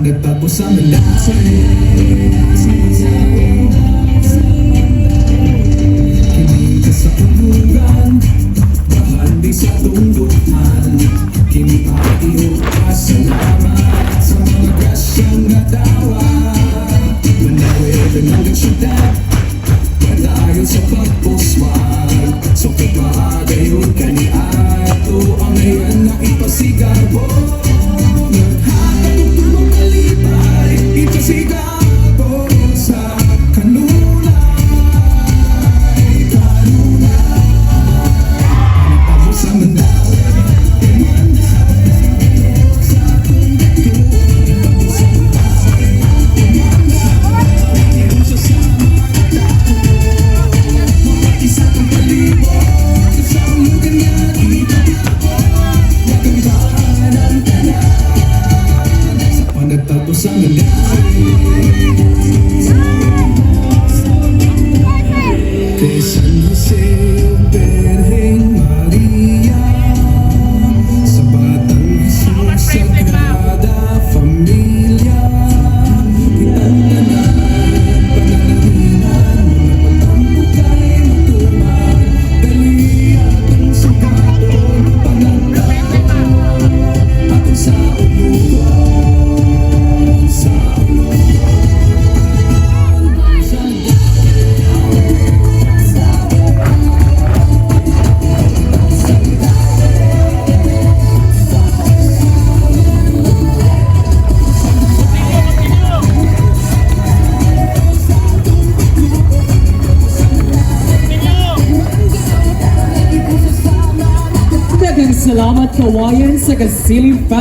nagtapos sa mensahe. Kinig ka sa kulugan, bahandi sa tunggutan. Kinig atiyo ka, salamat sa mga grasyang nadawa. Manawid ang hanggang syudad, padayon sa pagpuswag. So kapagayon ka ni ato, ang ngayon na ipasigarbo. Nagtapos ang kay San Jose, Birheng Maria, sa Batang Jesus, Sagrada Familia, itantanan, panalangin, mga pagtambukay, matuman, dali atong sugaton, panagkaon, atin sa ulugan. Salamat kawayan sa Kasilip Festival.